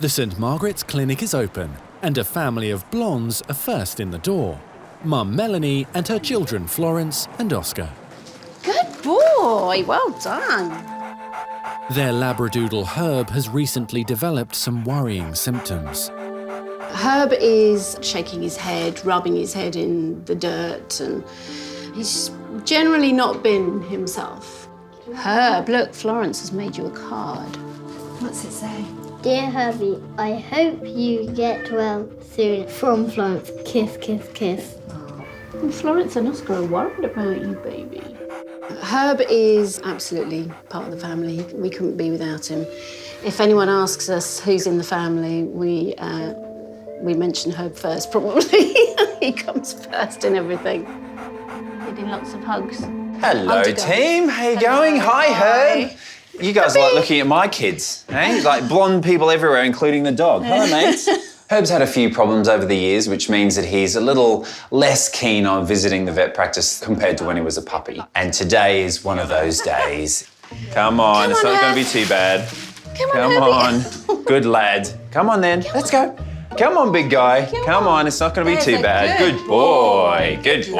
The St Margaret's clinic is open and a family of blondes are first in the door. Mum Melanie and her children Florence and Oscar. Good boy, well done. Their Labradoodle Herb has recently developed some worrying symptoms. Herb is shaking his head, rubbing his head in the dirt, and he's generally not been himself. Herb, look, Florence has made you a card. What's it say? Dear Herbie, I hope you get well soon. From Florence, kiss, kiss, kiss. Well, Florence and Oscar are worried about you, baby. Herb is absolutely part of the family. We couldn't be without him. If anyone asks us who's in the family, we mention Herb first, probably. He comes first in everything. Getting lots of hugs. Hello, team. How you going? Hi, Herb. You guys like looking at my kids, eh? Like blonde people everywhere, including the dog. Hello, mates. Herb's had a few problems over the years, which means that he's a little less keen on visiting the vet practice compared to when he was a puppy. And today is one of those days. Come on, it's not going to be too bad. Come on. Good lad. Come on then, let's go. Come on, big guy. Come on, it's not going to be too bad. Good boy. Good boy.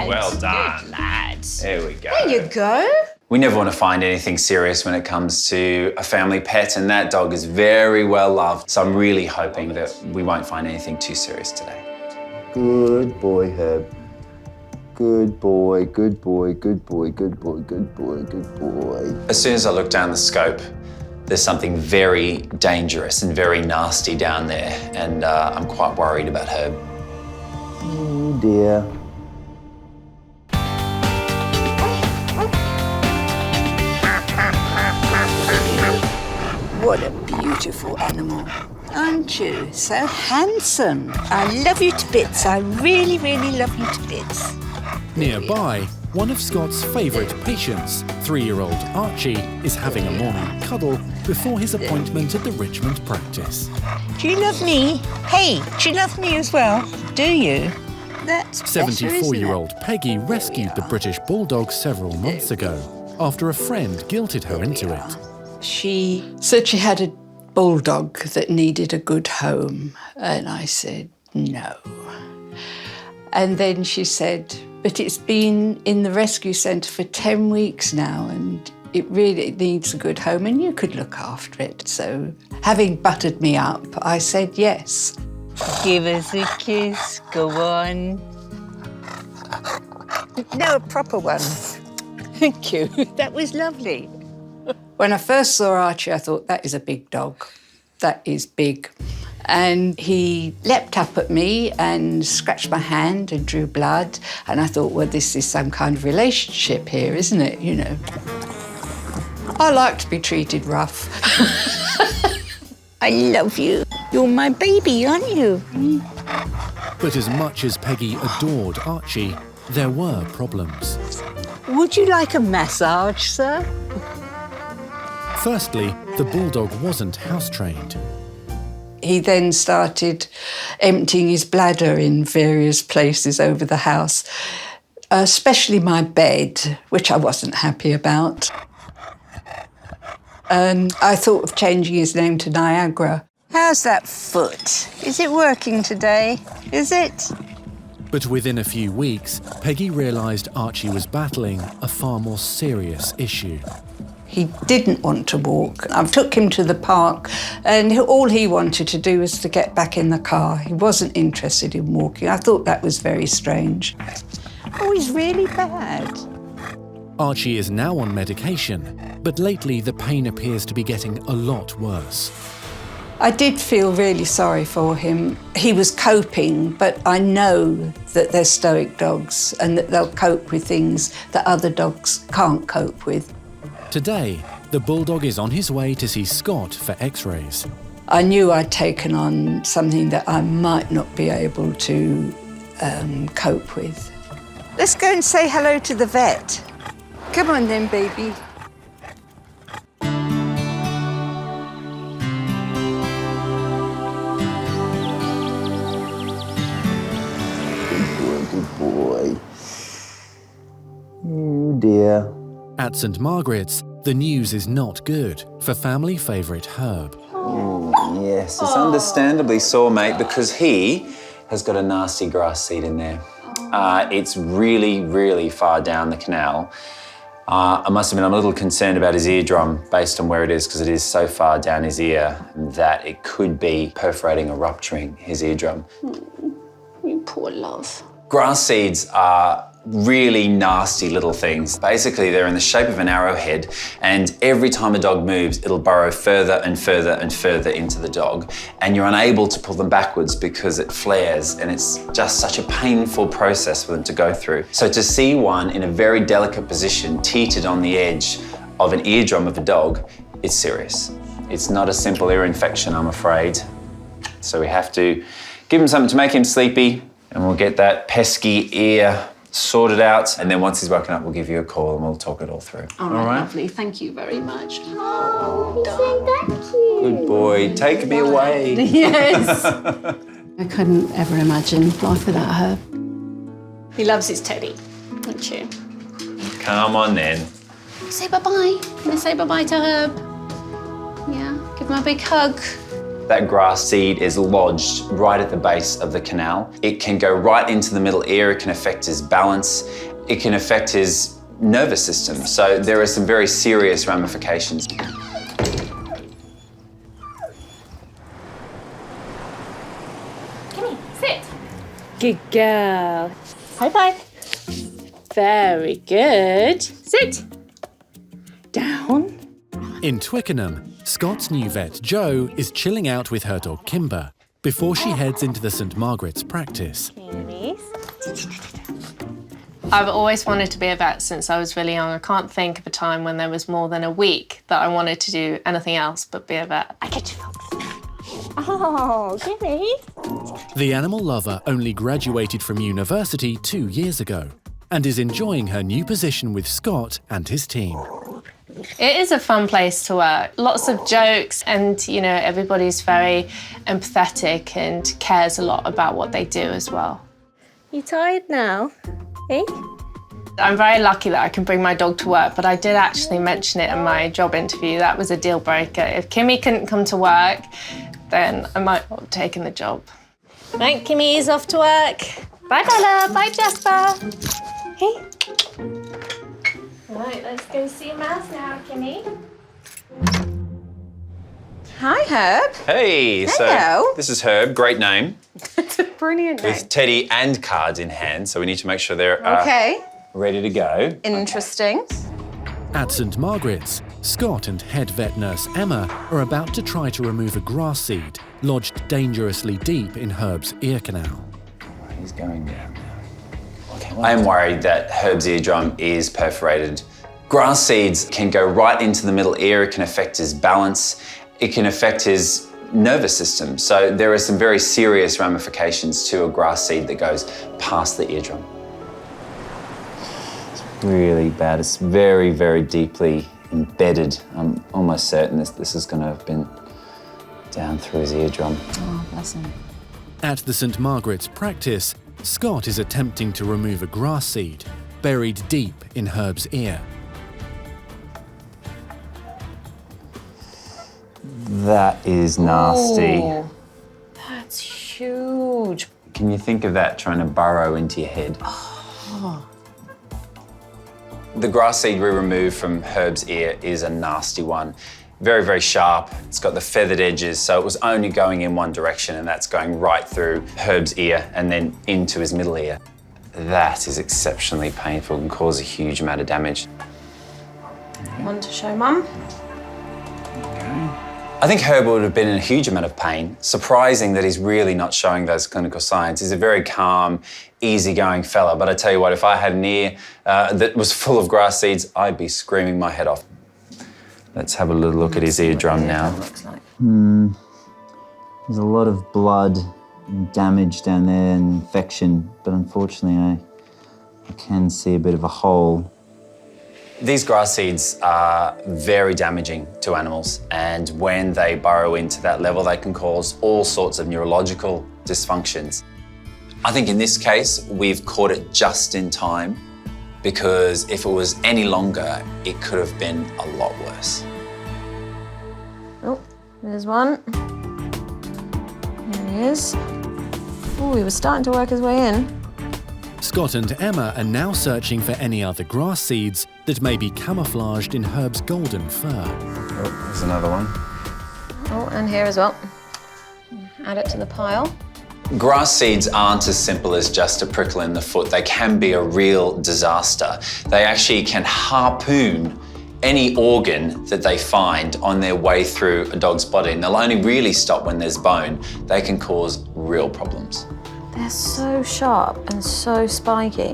Well done. Good lad. There we go. There you go. We never want to find anything serious when it comes to a family pet, and that dog is very well loved. So I'm really hoping that we won't find anything too serious today. Good boy, Herb. Good boy, good boy, good boy, good boy, good boy, good boy. As soon as I look down the scope, there's something very dangerous and very nasty down there, and I'm quite worried about Herb. Oh dear. What a beautiful animal, aren't you? So handsome. I love you to bits. I really, really love you to bits. Nearby, one of Scott's favourite patients, 3-year-old Archie, is having a morning cuddle before his appointment at the Richmond Practice. Do you love me? Hey, do you love me as well? Do you? That's 74-year-old Peggy rescued the British Bulldog several months ago after a friend guilted her into it. She said she had a bulldog that needed a good home, and I said no. And then she said, but it's been in the rescue centre for 10 weeks now and it really needs a good home and you could look after it. So having buttered me up, I said yes. Give us a kiss, go on. No, a proper one. Thank you, that was lovely. When I first saw Archie, I thought, that is a big dog. That is big. And he leapt up at me and scratched my hand and drew blood. And I thought, well, this is some kind of relationship here, isn't it? You know. I like to be treated rough. I love you. You're my baby, aren't you? But as much as Peggy adored Archie, there were problems. Would you like a massage, sir? Firstly, the Bulldog wasn't house-trained. He then started emptying his bladder in various places over the house, especially my bed, which I wasn't happy about. And I thought of changing his name to Niagara. How's that foot? Is it working today? Is it? But within a few weeks, Peggy realised Archie was battling a far more serious issue. He didn't want to walk. I took him to the park and all he wanted to do was to get back in the car. He wasn't interested in walking. I thought that was very strange. Oh, he's really bad. Archie is now on medication, but lately the pain appears to be getting a lot worse. I did feel really sorry for him. He was coping, but I know that they're stoic dogs and that they'll cope with things that other dogs can't cope with. Today, the Bulldog is on his way to see Scott for x-rays. I knew I'd taken on something that I might not be able to cope with. Let's go and say hello to the vet. Come on then, baby. Good boy. Oh dear. At St Margaret's, the news is not good for family favourite Herb. Yes, it's understandably sore, mate, because he has got a nasty grass seed in there. It's really, really far down the canal. I must admit, I'm a little concerned about his eardrum based on where it is, because it is so far down his ear that it could be perforating or rupturing his eardrum. You poor love. Grass seeds are really nasty little things. Basically, they're in the shape of an arrowhead, and every time a dog moves, it'll burrow further and further and further into the dog, and you're unable to pull them backwards because it flares, and it's just such a painful process for them to go through. So to see one in a very delicate position, teetered on the edge of an eardrum of a dog, it's serious. It's not a simple ear infection, I'm afraid. So we have to give him something to make him sleepy, and we'll get that pesky ear sorted out, and then once he's woken up, we'll give you a call and we'll talk it all through. All right, lovely. Thank you very much. Oh, thank you. Good boy. Take me away. Yes. I couldn't ever imagine life without Herb. He loves his teddy, don't you? Come on then. Say bye-bye. Can I say bye-bye to Herb? Yeah, give him a big hug. That grass seed is lodged right at the base of the canal. It can go right into the middle ear. It can affect his balance. It can affect his nervous system. So there are some very serious ramifications. Kimmy, sit. Good girl. High five. Very good. Sit. Down. In Twickenham, Scott's new vet, Jo, is chilling out with her dog, Kimber, before she heads into the St Margaret's practice. I've always wanted to be a vet since I was really young. I can't think of a time when there was more than a week that I wanted to do anything else but be a vet. I get you, folks. Oh, Kimmy. The animal lover only graduated from university 2 years ago and is enjoying her new position with Scott and his team. It is a fun place to work. Lots of jokes and, you know, everybody's very empathetic and cares a lot about what they do as well. You tired now? Eh? I'm very lucky that I can bring my dog to work, but I did actually mention it in my job interview. That was a deal breaker. If Kimmy couldn't come to work, then I might not have taken the job. Right, Kimmy is off to work. Bye, Bella. Bye, Jasper. Hey. Right, let's go see Mouse now, Kimmy. Hi, Herb. Hey, Hello. so this is Herb, great name, It's a brilliant name. with Teddy and cards in hand, so we need to make sure they're Okay, ready to go. interesting. At St Margaret's, Scott and head vet nurse Emma are about to try to remove a grass seed lodged dangerously deep in Herb's ear canal. He's going down now. I am worried that Herb's eardrum is perforated. Grass seeds can go right into the middle ear. It can affect his balance. It can affect his nervous system. So there are some very serious ramifications to a grass seed that goes past the eardrum. It's really bad. It's very, very deeply embedded. I'm almost certain this is going to have been down through his eardrum. Oh, bless him. At the St Margaret's practice, Scott is attempting to remove a grass seed buried deep in Herb's ear. That is nasty. Oh, that's huge. Can you think of that trying to burrow into your head? The grass seed we removed from Herb's ear is a nasty one. Very, very sharp. It's got the feathered edges, so it was only going in one direction, and that's going right through Herb's ear and then into his middle ear. That is exceptionally painful and cause a huge amount of damage. Want to show Mum? I think Herb would have been in a huge amount of pain. Surprising that he's really not showing those clinical signs. He's a very calm, easygoing fella, but I tell you what, if I had an ear that was full of grass seeds, I'd be screaming my head off. Let's have a little look at his eardrum now. Looks like. There's a lot of blood and damage down there and infection, but unfortunately I can see a bit of a hole. These grass seeds are very damaging to animals, and when they burrow into that level, they can cause all sorts of neurological dysfunctions. I think in this case, we've caught it just in time, because if it was any longer, it could have been a lot worse. Oh, There's one. There he is. Oh, he was starting to work his way in. Scott and Emma are now searching for any other grass seeds that may be camouflaged in Herb's golden fur. Oh, there's another one. Oh, and here as well. Add it to the pile. Grass seeds aren't as simple as just a prickle in the foot. They can be a real disaster. They actually can harpoon any organ that they find on their way through a dog's body, and they'll only really stop when there's bone. They can cause real problems. They're so sharp and so spiky.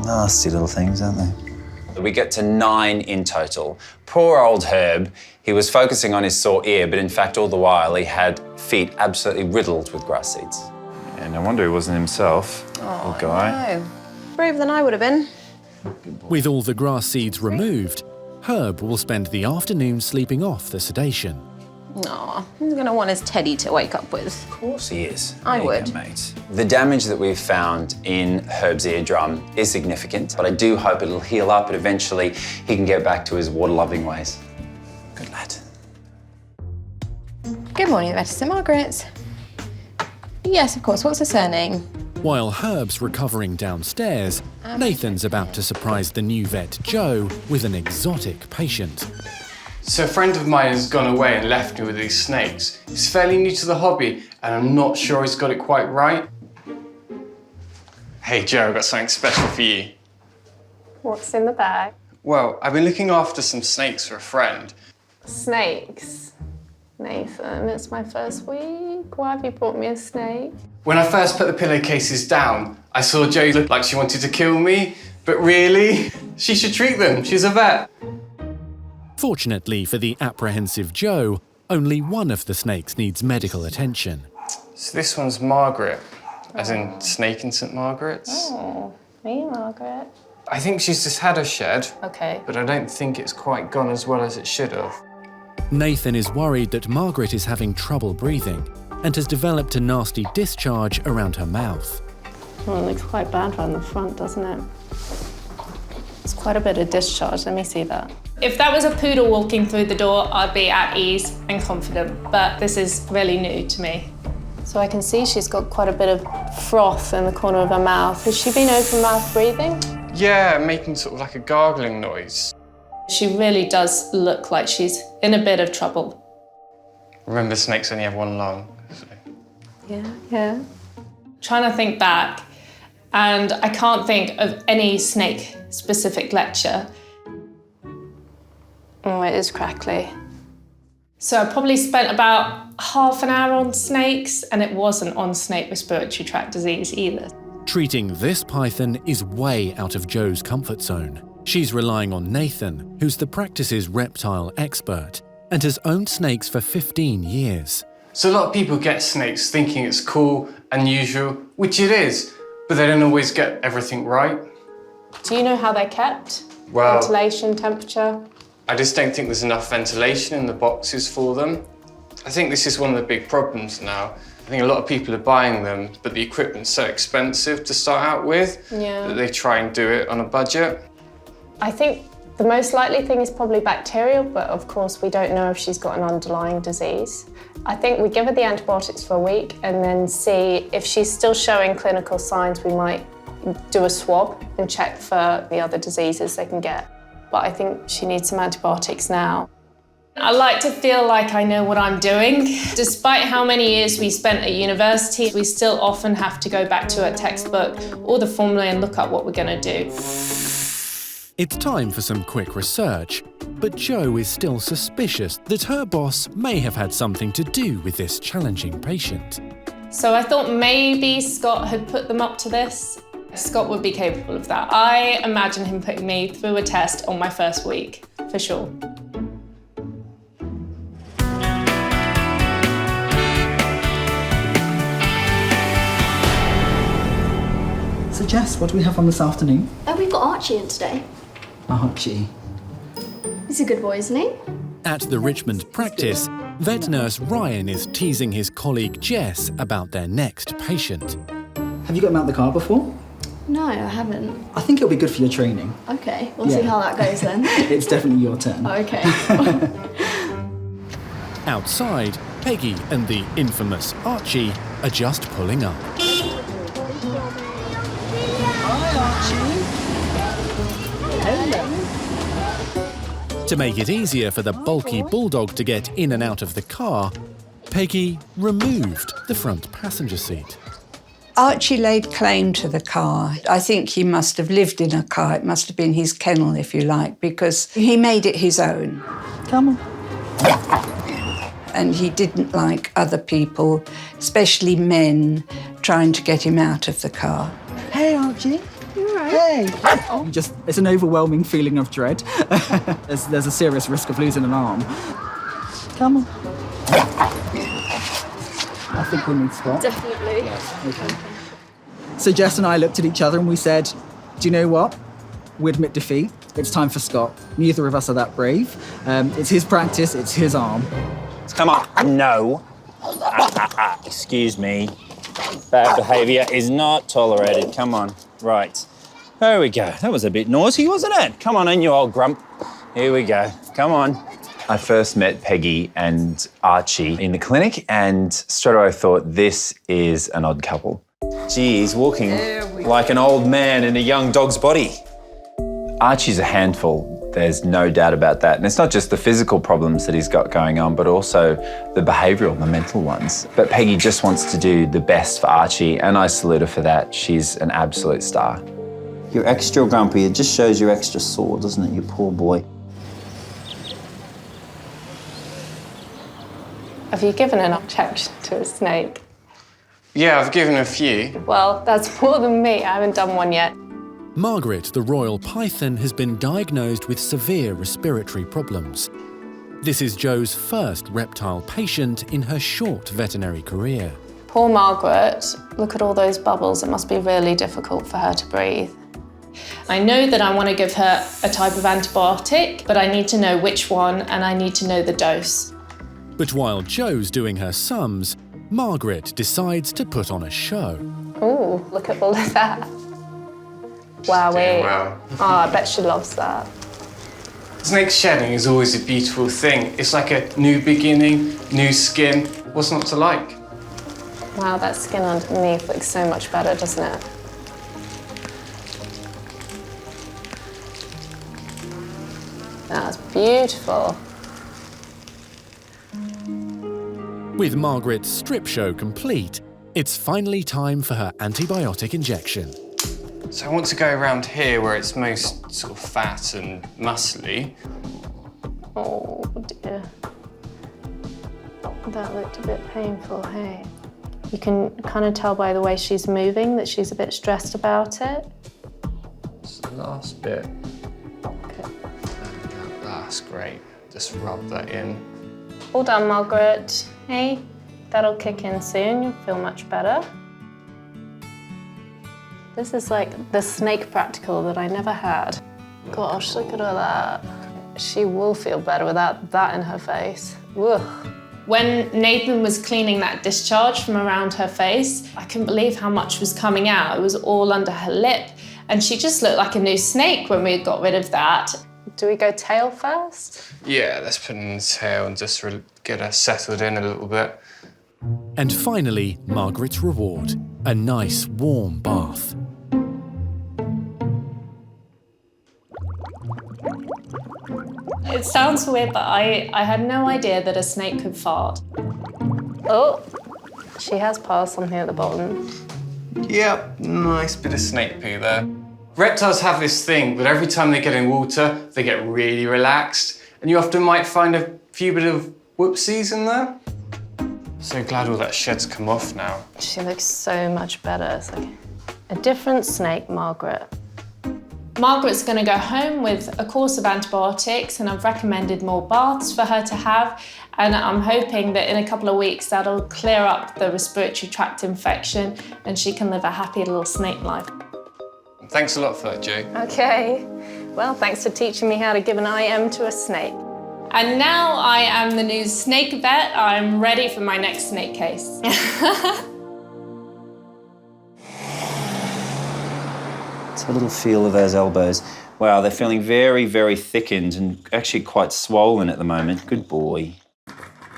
Nasty little things, aren't they? We get to 9 in total. Poor old Herb, he was focusing on his sore ear, but in fact all the while he had feet absolutely riddled with grass seeds. Yeah, no wonder he wasn't himself, Oh, poor guy. no. Braver than I would have been. With all the grass seeds removed, Herb will spend the afternoon sleeping off the sedation. Aw, he's going to want his teddy to wake up with. Of course he is. I There you would. go, mate. The damage that we've found in Herb's eardrum is significant, but I do hope it'll heal up and eventually he can get back to his water-loving ways. Good lad. Good morning, Veterinary Margaret. Yes, of course. What's the surname? While Herb's recovering downstairs, Nathan's about to surprise the new vet, Joe, with an exotic patient. So a friend of mine has gone away and left me with these snakes. He's fairly new to the hobby, and I'm not sure he's got it quite right. Hey Joe, I've got something special for you. What's in the bag? Well, I've been looking after some snakes for a friend. Snakes. Nathan, it's my first week. Why have you brought me a snake? When I first put the pillowcases down, I saw Joe look like she wanted to kill me, but really, she should treat them. She's a vet. Fortunately for the apprehensive Joe, only one of the snakes needs medical attention. So this one's Margaret, as in Snake in St. Margaret's. Oh, me, Margaret. I think she's just had a shed, Okay. but I don't think it's quite gone as well as it should have. Nathan is worried that Margaret is having trouble breathing and has developed a nasty discharge around her mouth. Well, it looks quite bad around the front, doesn't it? It's quite a bit of discharge. Let me see that. If that was a poodle walking through the door, I'd be at ease and confident, but this is really new to me. So I can see she's got quite a bit of froth in the corner of her mouth. Has she been open mouth breathing? Yeah, making sort of like a gargling noise. She really does look like she's in a bit of trouble. Remember, snakes only have one lung. So. Yeah. Trying to think back, and I can't think of any snake-specific lecture. Oh, it is crackly. So I probably spent about half an hour on snakes, and it wasn't on snake respiratory tract disease either. Treating this python is way out of Joe's comfort zone. She's relying on Nathan, who's the practice's reptile expert and has owned snakes for 15 years. So a lot of people get snakes thinking it's cool, unusual, which it is, but they don't always get everything right. Do you know how they're kept? Well, Ventilation, temperature? I just don't think there's enough ventilation in the boxes for them. I think this is one of the big problems now. I think a lot of people are buying them, but the equipment's so expensive to start out with that they try and do it on a budget. I think the most likely thing is probably bacterial, but of course we don't know if she's got an underlying disease. I think we give her the antibiotics for a week and then see if she's still showing clinical signs. We might do a swab and check for the other diseases they can get. But I think she needs some antibiotics now. I like to feel like I know what I'm doing. Despite how many years we spent at university, we still often have to go back to a textbook or the formula and look up what we're going to do. It's time for some quick research, but Joe is still suspicious that her boss may have had something to do with this challenging patient. So I thought maybe Scott had put them up to this. Scott would be capable of that. I imagine him putting me through a test on my first week, for sure. So Jess, what do we have on this afternoon? We've got Archie in today. Archie. He's a good boy, isn't he? At the Richmond Practice, vet nurse Ryan is teasing his colleague Jess about their next patient. Have you got him out the car before? No, I haven't. I think it'll be good for your training. Okay, we'll see how that goes then. It's definitely your turn. Okay. Outside, Peggy and the infamous Archie are just pulling up. Hi, Archie. Hello. To make it easier for the bulky bulldog to get in and out of the car, Peggy removed the front passenger seat. Archie laid claim to the car. I think he must have lived in a car. It must have been his kennel, if you like, because he made it his own. Come on. And he didn't like other people, especially men, trying to get him out of the car. Hey, Archie. You all right? Hey. It's an overwhelming feeling of dread. there's a serious risk of losing an arm. Come on. I think we need Scott. Definitely. Okay. So Jess and I looked at each other and we said, do you know what? We admit defeat. It's time for Scott. Neither of us are that brave. It's his practice, it's his arm. Come on. No. Excuse me. Bad behaviour is not tolerated. Come on. Right. There we go. That was a bit naughty, wasn't it? Come on in, you old grump. Here we go. Come on. I first met Peggy and Archie in the clinic, and straight away I thought, this is an odd couple. Gee, he's walking like an old man in a young dog's body. Archie's a handful, there's no doubt about that. And it's not just the physical problems that he's got going on, but also the behavioural, the mental ones. But Peggy just wants to do the best for Archie, and I salute her for that. She's an absolute star. You're extra grumpy. It just shows you're extra sore, doesn't it, you poor boy? Have you given an injection to a snake? Yeah, I've given a few. Well, that's more than me. I haven't done one yet. Margaret, the royal python, has been diagnosed with severe respiratory problems. This is Jo's first reptile patient in her short veterinary career. Poor Margaret, look at all those bubbles. It must be really difficult for her to breathe. I know that I want to give her a type of antibiotic, but I need to know which one and I need to know the dose. But while Jo's doing her sums, Margaret decides to put on a show. Ooh, look at all of that. Wowee. Wow. Oh, I bet she loves that. Snake shedding is always a beautiful thing. It's like a new beginning, new skin. What's not to like? Wow, that skin underneath looks so much better, doesn't it? That's beautiful. With Margaret's strip show complete, it's finally time for her antibiotic injection. So I want to go around here where it's most sort of fat and muscly. Oh dear. That looked a bit painful, hey? You can kind of tell by the way she's moving that she's a bit stressed about it. It's the last bit. Okay. That's great. Just rub that in. All done, Margaret. Hey, that'll kick in soon. You'll feel much better. This is like the snake practical that I never had. Gosh, look at all that. She will feel better without that in her face. Ugh. When Nathan was cleaning that discharge from around her face, I couldn't believe how much was coming out. It was all under her lip, and she just looked like a new snake when we got rid of that. Do we go tail first? Yeah, let's put it in the tail and just get her settled in a little bit. And finally, Margaret's reward, a nice warm bath. It sounds weird, but I had no idea that a snake could fart. Oh, she has piled something at the bottom. Yep, nice bit of snake poo there. Reptiles have this thing that every time they get in water, they get really relaxed, and you often might find a few bit of whoopsies in there. So glad all that shed's come off now. She looks so much better. It's like a different snake, Margaret. Margaret's going to go home with a course of antibiotics, and I've recommended more baths for her to have, and I'm hoping that in a couple of weeks that'll clear up the respiratory tract infection and she can live a happy little snake life. Thanks a lot for that, Jo. Okay. Well, thanks for teaching me how to give an IM to a snake. And now I am the new snake vet. I'm ready for my next snake case. It's a little feel of those elbows. Wow, they're feeling very, very thickened and actually quite swollen at the moment. Good boy.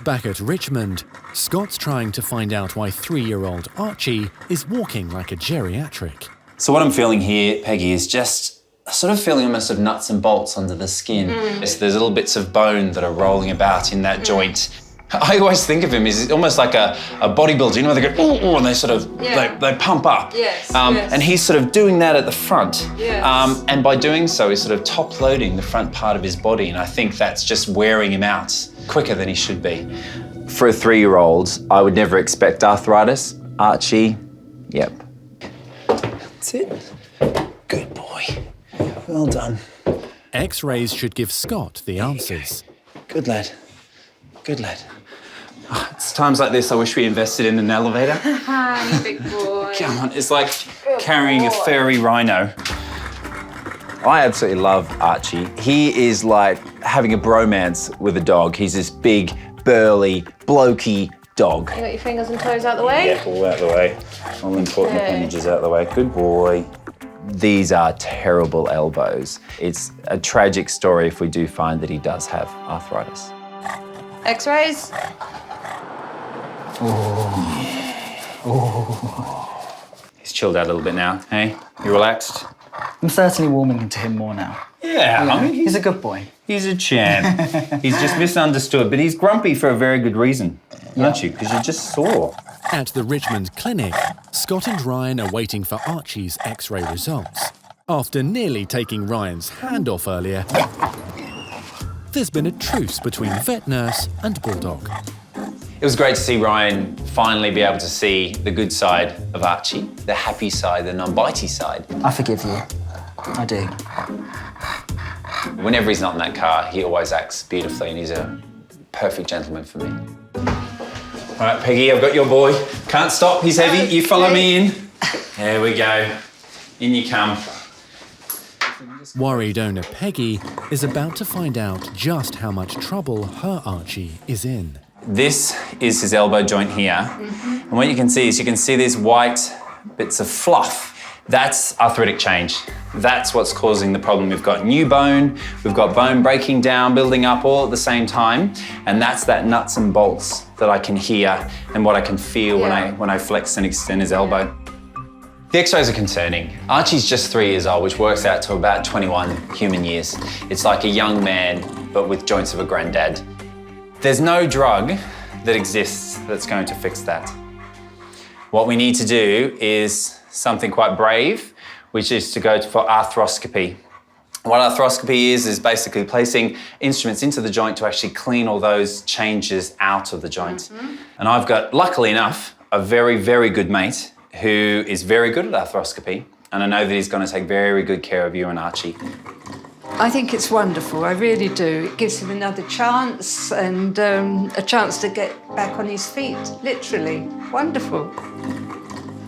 Back at Richmond, Scott's trying to find out why 3-year-old Archie is walking like a geriatric. So what I'm feeling here, Peggy, is just a sort of feeling almost of nuts and bolts under the skin. So there's little bits of bone that are rolling about in that joint. I always think of him as almost like a bodybuilder. You know, they go, oh, and they sort of, they pump up. Yes, And he's sort of doing that at the front. Yes. And by doing so, he's sort of top-loading the front part of his body, and I think that's just wearing him out quicker than he should be. For a 3-year-old, I would never expect arthritis. Archie, yep. That's it. Good boy. Well done. X-rays should give Scott the answers. Good lad. Good lad. Oh, it's times like this I wish we invested in an elevator. Big boy. Come on, it's like carrying a furry rhino. I absolutely love Archie. He is like having a bromance with a dog. He's this big, burly, blokey dog. You got your fingers and toes out the way? Yeah, all out the way. All the important appendages out the way. Good boy. These are terrible elbows. It's a tragic story if we do find that he does have arthritis. X-rays? He's chilled out a little bit now, hey? You relaxed? I'm certainly warming into him more now. Yeah, I mean, He's a good boy. he's a champ. He's just misunderstood, but he's grumpy for a very good reason, aren't you? Because you're just sore. At the Richmond clinic, Scott and Ryan are waiting for Archie's X-ray results. After nearly taking Ryan's hand off earlier, there's been a truce between vet nurse and bulldog. It was great to see Ryan finally be able to see the good side of Archie, the happy side, the non-bitey side. I forgive you. I do. Whenever he's not in that car, he always acts beautifully, and he's a perfect gentleman for me. All right, Peggy, I've got your boy. Can't stop, he's heavy. You follow me in. There we go. In you come. Worried owner Peggy is about to find out just how much trouble her Archie is in. This is his elbow joint here. And what you can see is these white bits of fluff. That's arthritic change. That's what's causing the problem. We've got new bone, we've got bone breaking down, building up all at the same time. And that's that nuts and bolts that I can hear and what I can feel when I flex and extend his elbow. The X-rays are concerning. Archie's just 3 years old, which works out to about 21 human years. It's like a young man, but with joints of a granddad. There's no drug that exists that's going to fix that. What we need to do is something quite brave, which is to go for arthroscopy. What arthroscopy is basically placing instruments into the joint to actually clean all those changes out of the joint. And I've got, luckily enough, a very, very good mate who is very good at arthroscopy, and I know that he's going to take very good care of you and Archie. I think it's wonderful, I really do. It gives him another chance and a chance to get back on his feet, literally. Wonderful.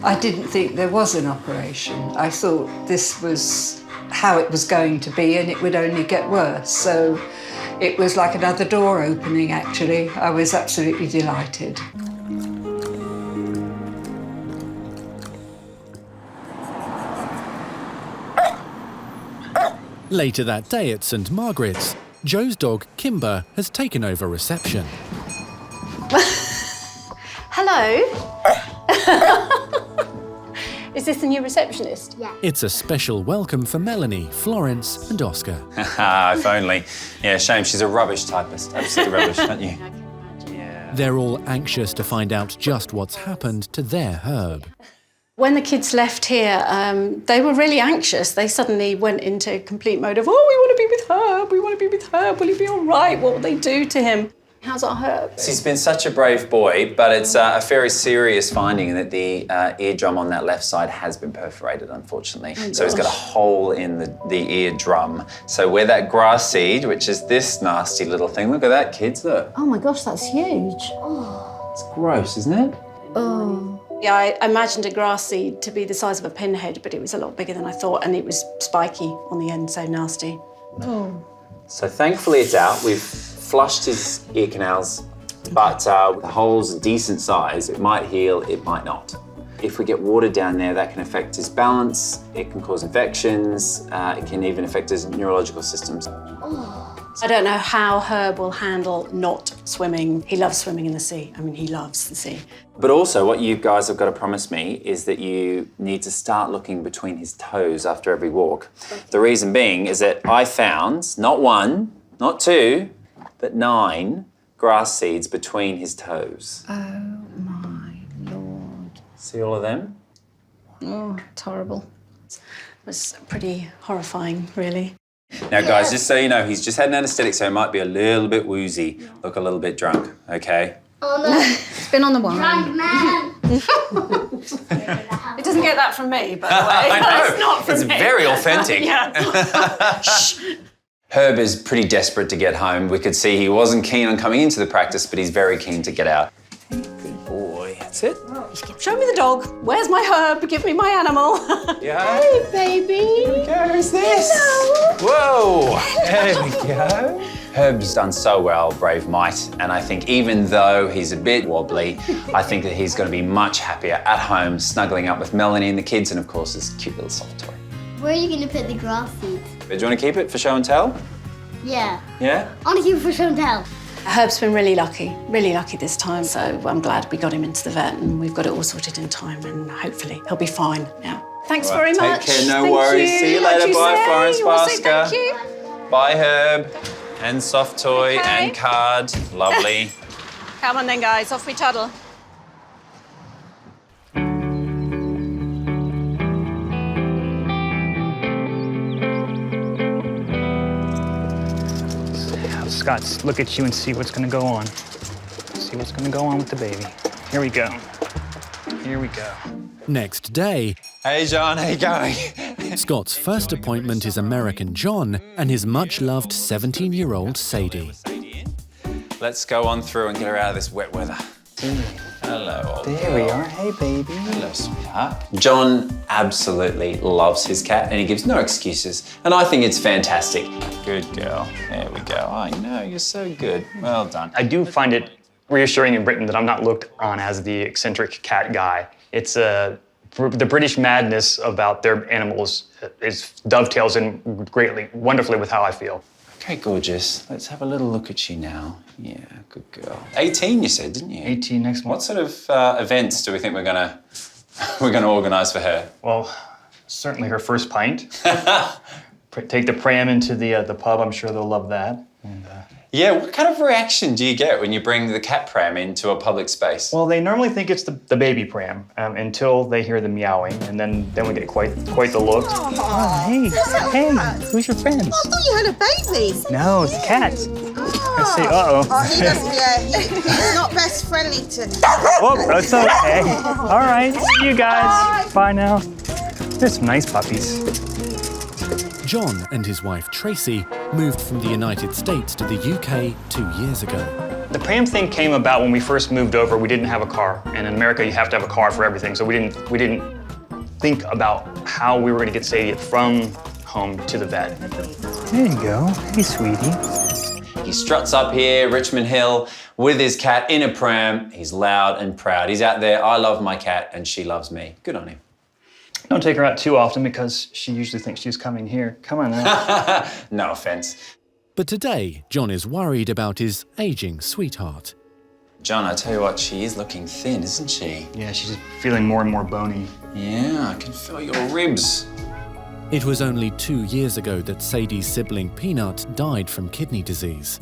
I didn't think there was an operation. I thought this was how it was going to be and it would only get worse. So it was like another door opening, actually. I was absolutely delighted. Later that day at St Margaret's, Joe's dog Kimber has taken over reception. Hello. Is this the new receptionist? Yeah. It's a special welcome for Melanie, Florence and Oscar. If only. Yeah, shame she's a rubbish typist. Absolute rubbish, aren't you? They're all anxious to find out just what's happened to their Herb. When the kids left here, they were really anxious. They suddenly went into complete mode of, oh, we want to be with Herb, we want to be with Herb, will he be all right? What will they do to him? How's our Herb? He's been such a brave boy, but it's a very serious finding that the eardrum on that left side has been perforated, unfortunately. Oh, so he's got a hole in the eardrum. So where that grass seed, which is this nasty little thing, look at that, kids, look. Oh my gosh, that's huge. It's gross, isn't it? Oh. Yeah, I imagined a grass seed to be the size of a pinhead, but it was a lot bigger than I thought, and it was spiky on the end, so nasty. Oh. So thankfully it's out. We've flushed his ear canals, but the hole's a decent size. It might heal, it might not. If we get water down there, that can affect his balance, it can cause infections, it can even affect his neurological systems. I don't know how Herb will handle not swimming. He loves swimming in the sea. I mean, he loves the sea. But also, what you guys have got to promise me is that you need to start looking between his toes after every walk. The reason being is that I found not 1, not 2, but 9 grass seeds between his toes. Oh, my Lord. See all of them? Oh, it's horrible. It was pretty horrifying, really. Now, guys, just so you know, he's just had an anaesthetic, so he might be a little bit woozy, look a little bit drunk, okay? Oh no. It's been on the wine. Drunk man. It doesn't get that from me, by the way. I know. It's not from It's me. very authentic. Yeah. Herb is pretty desperate to get home. We could see he wasn't keen on coming into the practice, but he's very keen to get out. Good boy. That's it. Show me the dog. Where's my Herb? Give me my animal. Yeah. Hey, baby. Here we go. Who's this? Hello. Whoa. There we go. Herb's done so well, brave mite, and I think even though he's a bit wobbly, I think that he's going to be much happier at home, snuggling up with Melanie and the kids, and of course his cute little soft toy. Where are you going to put the grass seeds? Do you want to keep it for show and tell? Yeah. Yeah? I want to keep it for show and tell. Herb's been really lucky this time. So I'm glad we got him into the vet and we've got it all sorted in time and hopefully he'll be fine now. Thanks All right, very much. Take care, no Thank worries. you. See you What'd later. you Bye, say? Florence You wanna say Basker. thank you? Bye, Herb. And soft toy Okay. and card. Lovely. Come on then, guys. Off we toddle. Have Scott look at you and see what's going to go on. See what's going to go on with the baby. Here we go. Here we go. Next day, Hey, John, how you going? Scott's first appointment is American John and his much-loved 17-year-old Sadie. Let's go on through and get her out of this wet weather. Hello, old There girl. we are. Hey, baby. Hello, sweetheart. John absolutely loves his cat and he gives no excuses. And I think it's fantastic. Good girl. There we go. I know, you're so good. Well done. I do find it reassuring in Britain that I'm not looked on as the eccentric cat guy. It's the British madness about their animals dovetails in wonderfully with how I feel. Okay, gorgeous. Let's have a little look at you now. Yeah, good girl. 18, you said, didn't you? 18 next month. What sort of events do we think we're gonna organise for her? Well, certainly her first pint. Take the pram into the pub. I'm sure they'll love that. And, Yeah, what kind of reaction do you get when you bring the cat pram into a public space? well, they normally think it's the baby pram until they hear the meowing, and then we get quite the look. Oh, hey, who's your friends? I thought you had a baby. No, it's a cat. I say, uh-oh. Oh, he doesn't, yeah, he's not best friendly to... Oh, that's okay. All right, see you guys. Bye now. There's some nice puppies. John and his wife Tracy moved from the United States to the UK 2 years ago. The pram thing came about when we first moved over. We didn't have a car, and in America you have to have a car for everything. So we didn't think about how we were going to get Sadie from home to the vet. There you go. Hey, sweetie. He struts up here, Richmond Hill, with his cat in a pram. He's loud and proud. He's out there, I love my cat and she loves me. Good on him. Don't take her out too often because she usually thinks she's coming here. Come on now. No offence. But today, John is worried about his ageing sweetheart. John, I tell you what, she is looking thin, isn't she? Yeah, she's feeling more and more bony. Yeah, I can feel your ribs. It was only 2 years ago that Sadie's sibling Peanut died from kidney disease.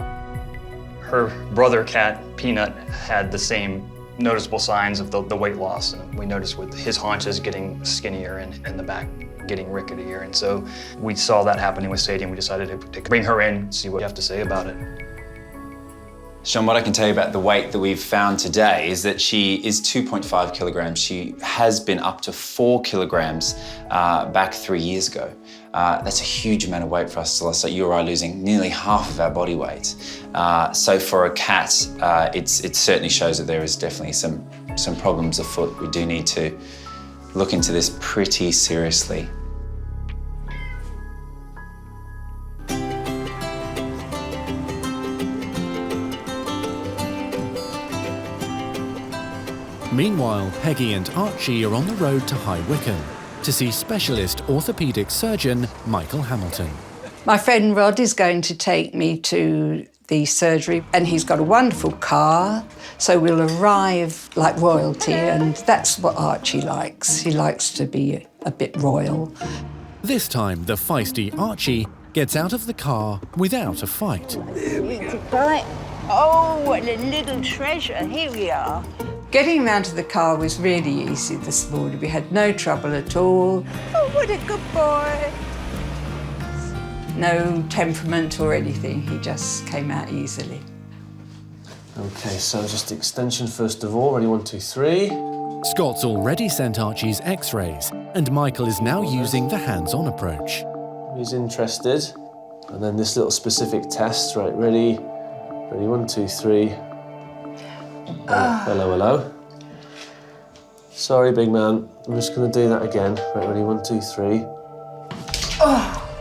Her brother cat, Peanut, had the same noticeable signs of the weight loss. And we noticed with his haunches getting skinnier and the back getting ricketier. And so we saw that happening with Sadie and we decided to bring her in and see what you have to say about it. Sean, what I can tell you about the weight that we've found today is that she is 2.5 kilograms. She has been up to 4 kilograms back 3 years ago. That's a huge amount of weight for us to lose. So you or I losing nearly half of our body weight. So for a cat, it certainly shows that there is definitely some problems afoot. We do need to look into this pretty seriously. Meanwhile, Peggy and Archie are on the road to High Wycombe to see specialist orthopedic surgeon Michael Hamilton. My friend Rod is going to take me to the surgery, and he's got a wonderful car, so we'll arrive like royalty, and that's what Archie likes. He likes to be a bit royal. This time, the feisty Archie gets out of the car without a fight. Oh, what a little treasure. Here we are. Getting him out of the car was really easy this morning. We had no trouble at all. Oh, what a good boy. No temperament or anything. He just came out easily. OK, so just extension first of all. Ready, 1, 2, 3. Scott's already sent Archie's x-rays, and Michael is now using the hands-on approach. He's interested. And then this little specific test. Right, ready? Ready, 1, 2, 3. Hello, hello. Sorry, big man. I'm just going to do that again. Right, ready, 1, 2, 3.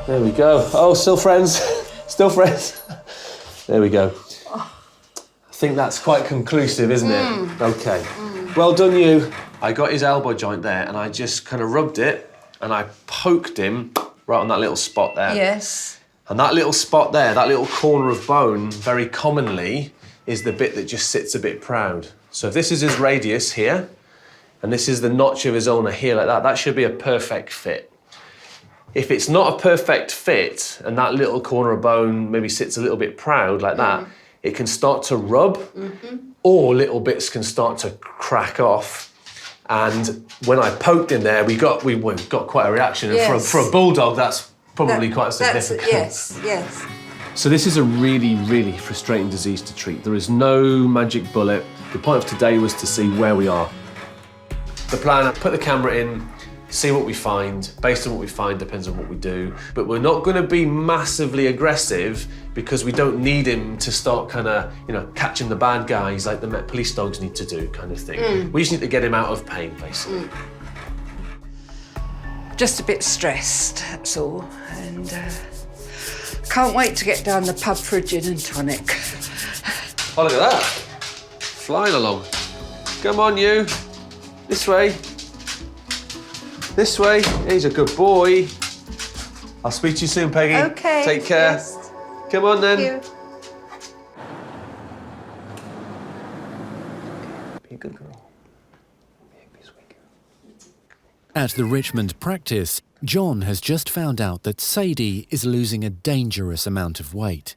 There we go. Oh, still friends. Still friends. There we go. I think that's quite conclusive, isn't it? OK. Well done, you. I got his elbow joint there, and I just kind of rubbed it, and I poked him right on that little spot there. Yes. And that little spot there, that little corner of bone, very commonly, is the bit that just sits a bit proud. So if this is his radius here, and this is the notch of his ulna here like that, that should be a perfect fit. If it's not a perfect fit, and that little corner of bone maybe sits a little bit proud like that, it can start to rub, or little bits can start to crack off. And when I poked him there, we got quite a reaction. Yes. And for a bulldog, that's probably quite significant. Yes, yes. So this is a really, really frustrating disease to treat. There is no magic bullet. The point of today was to see where we are. The plan, put the camera in, see what we find. Based on what we find, depends on what we do. But we're not going to be massively aggressive because we don't need him to start kind of, catching the bad guys like the Met Police dogs need to do, kind of thing. We just need to get him out of pain, basically. Just a bit stressed, that's all. And can't wait to get down the pub for a gin and tonic. Oh, look at that. Flying along. Come on, you. This way. This way. He's a good boy. I'll speak to you soon, Peggy. OK. Take care. Yes. Come on, then. Thank you. Be a good girl. Be a sweet girl. At the Richmond Practice, John has just found out that Sadie is losing a dangerous amount of weight.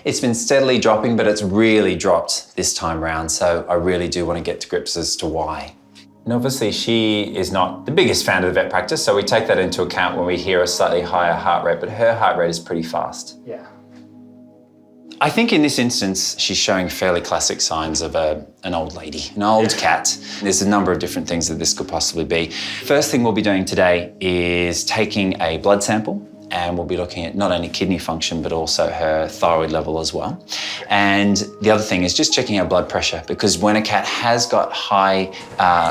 It's been steadily dropping, but it's really dropped this time round, so I really do want to get to grips as to why. And obviously she is not the biggest fan of the vet practice, so we take that into account when we hear a slightly higher heart rate, but her heart rate is pretty fast. Yeah. I think in this instance, she's showing fairly classic signs of an old lady, an old cat. There's a number of different things that this could possibly be. First thing we'll be doing today is taking a blood sample, and we'll be looking at not only kidney function, but also her thyroid level as well. And the other thing is just checking our blood pressure, because when a cat has got high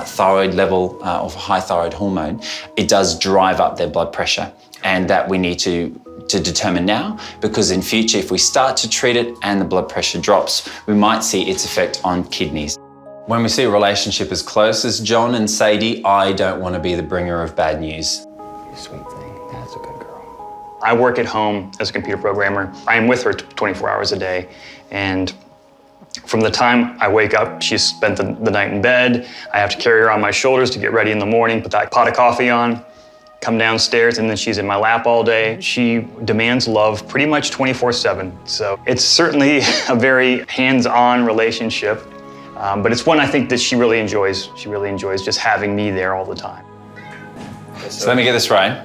thyroid level or high thyroid hormone, it does drive up their blood pressure. And that we need to determine now, because in future, if we start to treat it and the blood pressure drops, we might see its effect on kidneys. When we see a relationship as close as John and Sadie, I don't want to be the bringer of bad news. You sweet thing, that's a good girl. I work at home as a computer programmer. I am with her 24 hours a day, and from the time I wake up, she's spent the night in bed. I have to carry her on my shoulders to get ready in the morning, put that pot of coffee on, come downstairs, and then she's in my lap all day. She demands love pretty much 24/7. So it's certainly a very hands-on relationship, but it's one I think that she really enjoys. She really enjoys just having me there all the time. So let me get this right.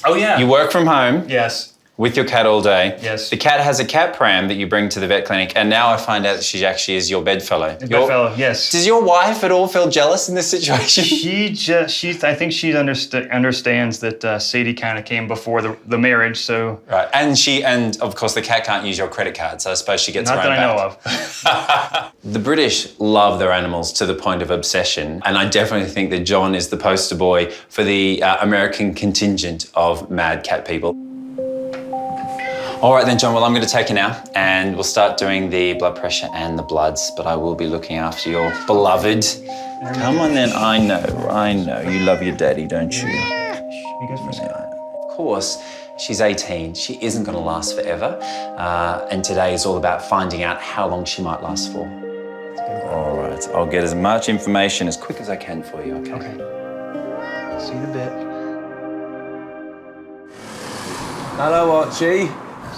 Oh yeah. You work from home. Yes. With your cat all day. Yes. The cat has a cat pram that you bring to the vet clinic, and now I find out that she actually is your bedfellow. Bedfellow, yes. Does your wife at all feel jealous in this situation? I think she understands that Sadie kind of came before the marriage, so. Right, and of course the cat can't use your credit card, so I suppose she gets her own back. Not that I know of. The British love their animals to the point of obsession, and I definitely think that John is the poster boy for the American contingent of mad cat people. All right then, John, well, I'm going to take you now, and we'll start doing the blood pressure and the bloods, but I will be looking after your beloved. Come on then, I know. You love your daddy, don't you? You guys for a second. Of course, She's 18. She isn't going to last forever. And today is all about finding out how long she might last for. All right, I'll get as much information as quick as I can for you, okay? Okay. See you in a bit. Hello, Archie.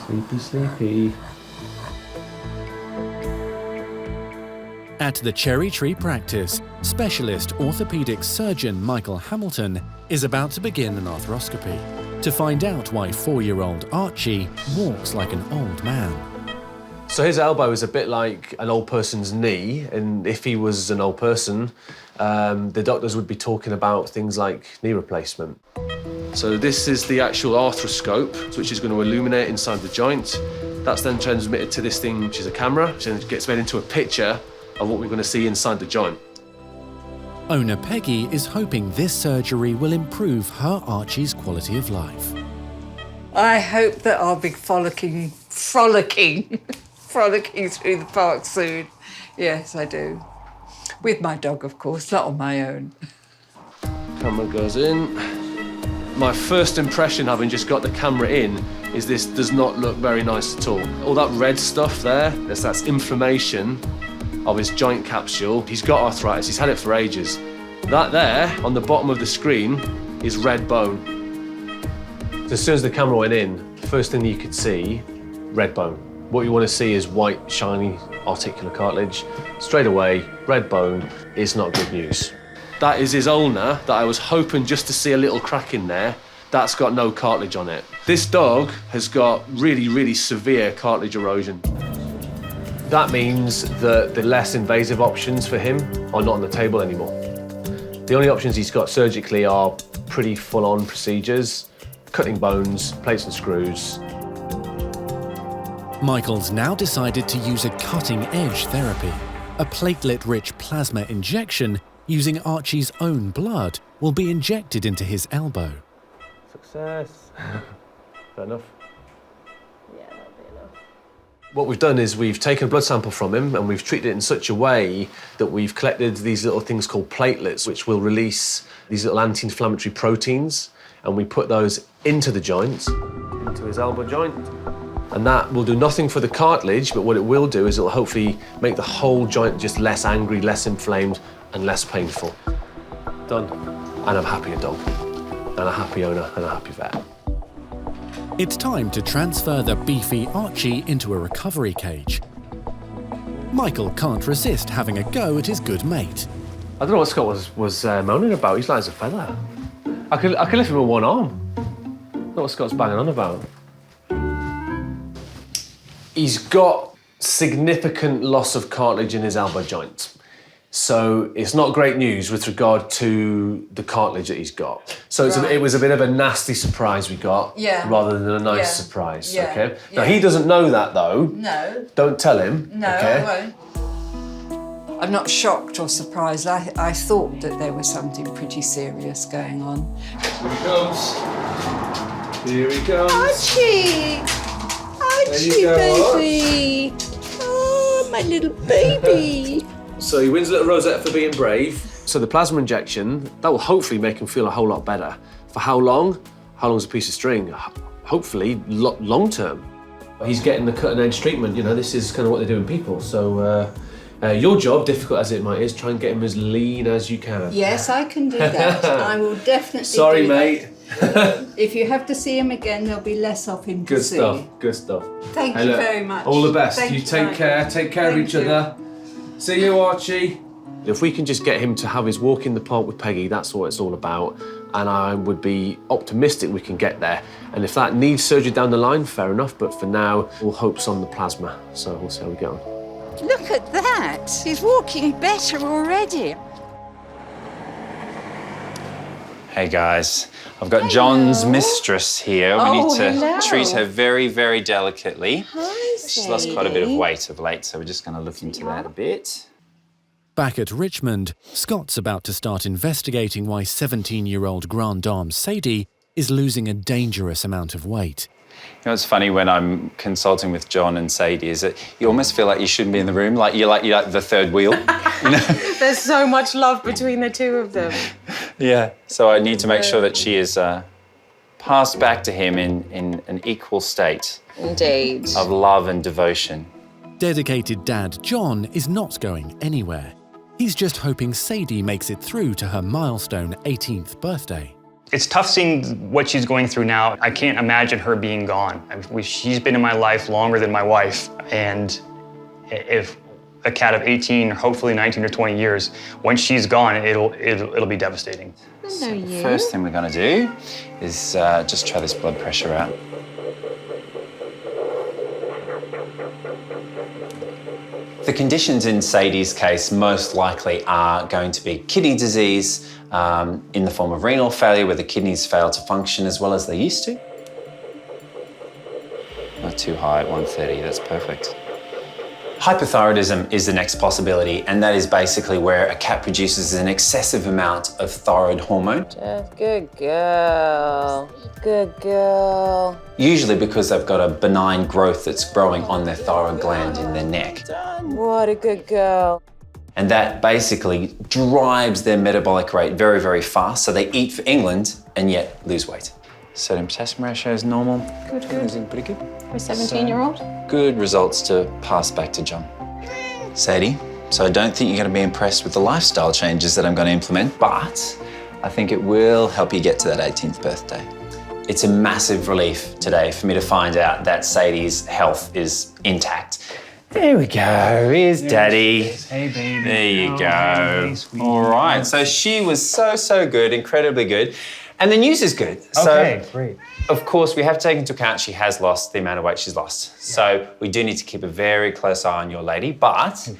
Sleepy, sleepy. At the Cherry Tree Practice, specialist orthopedic surgeon Michael Hamilton is about to begin an arthroscopy to find out why 4-year-old Archie walks like an old man. So his elbow is a bit like an old person's knee, and if he was an old person, the doctors would be talking about things like knee replacement. So this is the actual arthroscope, which is going to illuminate inside the joint. That's then transmitted to this thing, which is a camera, which then gets made into a picture of what we're going to see inside the joint. Owner Peggy is hoping this surgery will improve her Archie's quality of life. I hope that I'll be frolicking through the park soon. Yes, I do. With my dog, of course, not on my own. Camera goes in. My first impression, having just got the camera in, is this does not look very nice at all. All that red stuff there, that's inflammation of his joint capsule. He's got arthritis, he's had it for ages. That there, on the bottom of the screen, is red bone. So as soon as the camera went in, first thing you could see, red bone. What you want to see is white, shiny, articular cartilage. Straight away, red bone is not good news. That is his ulnar that I was hoping just to see a little crack in there. That's got no cartilage on it. This dog has got really, really severe cartilage erosion. That means that the less invasive options for him are not on the table anymore. The only options he's got surgically are pretty full-on procedures, cutting bones, plates and screws. Michael's now decided to use a cutting-edge therapy. A platelet-rich plasma injection using Archie's own blood will be injected into his elbow. Success. Fair enough. Yeah, that'll be enough. What we've done is we've taken a blood sample from him and we've treated it in such a way that we've collected these little things called platelets, which will release these little anti-inflammatory proteins, and we put those into the joint, into his elbow joint. And that will do nothing for the cartilage, but what it will do is it'll hopefully make the whole joint just less angry, less inflamed, and less painful. Done. And I'm happy a dog, and a happy owner, and a happy vet. It's time to transfer the beefy Archie into a recovery cage. Michael can't resist having a go at his good mate. I don't know what Scott was moaning about. He's light as a feather. I could lift him with one arm. I don't know what Scott's banging on about. He's got significant loss of cartilage in his elbow joint. So it's not great news with regard to the cartilage that he's got. So it was a bit of a nasty surprise we got, rather than a nice surprise, okay? Now, he doesn't know that, though. No. Don't tell him, No, okay? I won't. I'm not shocked or surprised. I thought that there was something pretty serious going on. Here he comes. Here he comes. Archie! Archie, baby! Oh, my little baby! So he wins a little rosette for being brave. So the plasma injection, that will hopefully make him feel a whole lot better. For how long? How long is a piece of string? Hopefully long term. He's getting the cutting edge treatment, you know, this is kind of what they do in people. So your job, difficult as it might is, try and get him as lean as you can. Yes, I can do that. I will definitely Sorry, do mate. That. If you have to see him again, there'll be less of him to see. Good stuff. Thank you very much. All the best. Thank You you take care of each other. See you, Archie. If we can just get him to have his walk in the park with Peggy, that's what it's all about. And I would be optimistic we can get there. And if that needs surgery down the line, fair enough. But for now, all hope's on the plasma. So we'll see how we get on. Look at that! He's walking better already. Hey guys, I've got John's mistress here. We need to treat her very, very delicately. Hi, She's lost quite a bit of weight of late, so we're just going to look into that a bit. Back at Richmond, Scott's about to start investigating why 17-year-old Grand Dame Sadie is losing a dangerous amount of weight. You know what's funny when I'm consulting with John and Sadie is that you almost feel like you shouldn't be in the room, like you're like the third wheel. You know? There's so much love between the two of them. Yeah, so I need to make sure that she is passed back to him in an equal state Indeed. of love and devotion. Dedicated dad John is not going anywhere. He's just hoping Sadie makes it through to her milestone 18th birthday. It's tough seeing what she's going through now. I can't imagine her being gone. She's been in my life longer than my wife, and if a cat of 18, or hopefully 19 or 20 years, when she's gone, it'll be devastating. So the first thing we're going to do is just try this blood pressure out. The conditions in Sadie's case most likely are going to be kidney disease in the form of renal failure, where the kidneys fail to function as well as they used to. Not too high at 130, that's perfect. Hypothyroidism is the next possibility, and that is basically where a cat produces an excessive amount of thyroid hormone. Good girl. Good girl. Usually because they've got a benign growth that's growing on their thyroid gland in their neck. What a good girl. And that basically drives their metabolic rate very, very fast, so they eat for England and yet lose weight. Sodium potassium ratio is normal. Good, good. Losing pretty good. For a 17-year-old? Good results to pass back to John. Sadie, so I don't think you're going to be impressed with the lifestyle changes that I'm going to implement, but I think it will help you get to that 18th birthday. It's a massive relief today for me to find out that Sadie's health is intact. There we go, here's Daddy. Hey, baby. There you go. All right, so she was so good, incredibly good. And the news is good. Okay, great. Of course, we have to take into account she has lost the amount of weight she's lost. Yeah. So we do need to keep a very close eye on your lady, but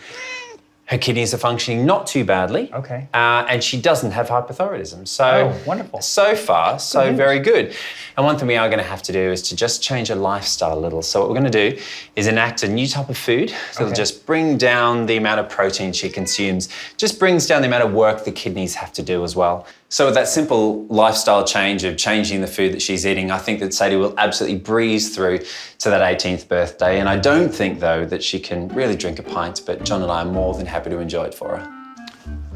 her kidneys are functioning not too badly. Okay. And she doesn't have hypothyroidism. So wonderful. So far, so very good. And one thing we are going to have to do is to just change her lifestyle a little. So what we're going to do is enact a new type of food that'll just bring down the amount of protein she consumes, just brings down the amount of work the kidneys have to do as well. So with that simple lifestyle change of changing the food that she's eating, I think that Sadie will absolutely breeze through to that 18th birthday. And I don't think, though, that she can really drink a pint, but John and I are more than happy to enjoy it for her.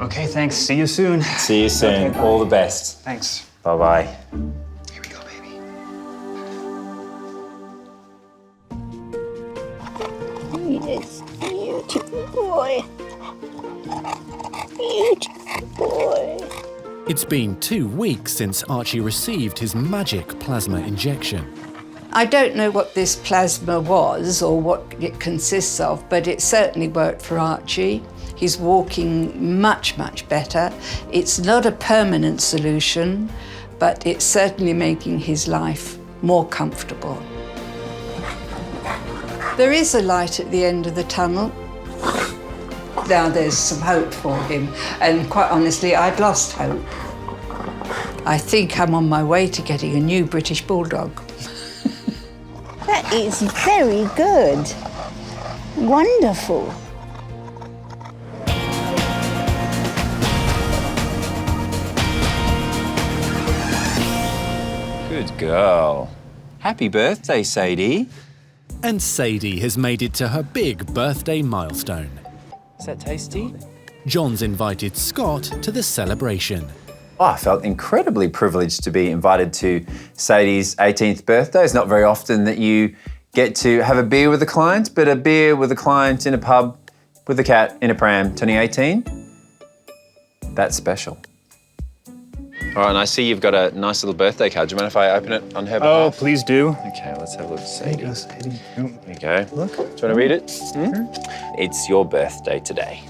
Okay, thanks. See you soon. See you soon. Okay, all the best. Thanks. Bye-bye. Here we go, baby. Yes, beautiful boy. Beautiful boy. It's been 2 weeks since Archie received his magic plasma injection. I don't know what this plasma was or what it consists of, but it certainly worked for Archie. He's walking much, much better. It's not a permanent solution, but it's certainly making his life more comfortable. There is a light at the end of the tunnel. Now there's some hope for him, and quite honestly, I'd lost hope. I think I'm on my way to getting a new British Bulldog. That is very good. Wonderful. Good girl. Happy birthday, Sadie. And Sadie has made it to her big birthday milestone. Is that tasty? John's invited Scott to the celebration. Oh, I felt incredibly privileged to be invited to Sadie's 18th birthday. It's not very often that you get to have a beer with a client, but a beer with a client in a pub with a cat in a pram turning 18, that's special. All right, and I see you've got a nice little birthday card. Do you mind if I open it on her behalf? Oh, please do. Okay, let's have a look at Sadie. There you go, Sadie. There you go. Look. Do you want to read it? It's your birthday today.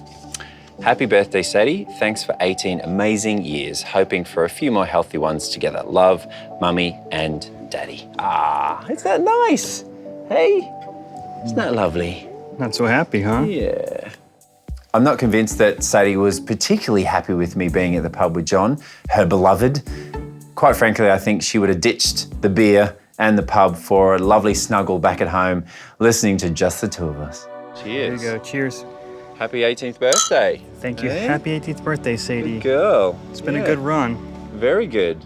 Happy birthday, Sadie. Thanks for 18 amazing years. Hoping for a few more healthy ones together. Love, Mummy and Daddy. Ah, isn't that nice? Hey, isn't that lovely? Not so happy, huh? Yeah. I'm not convinced that Sadie was particularly happy with me being at the pub with John, her beloved. Quite frankly, I think she would have ditched the beer and the pub for a lovely snuggle back at home, listening to just the two of us. Cheers. There you go. Cheers. Happy 18th birthday. Thank you. Hey? Happy 18th birthday, Sadie. Good girl. It's been a good run. Very good.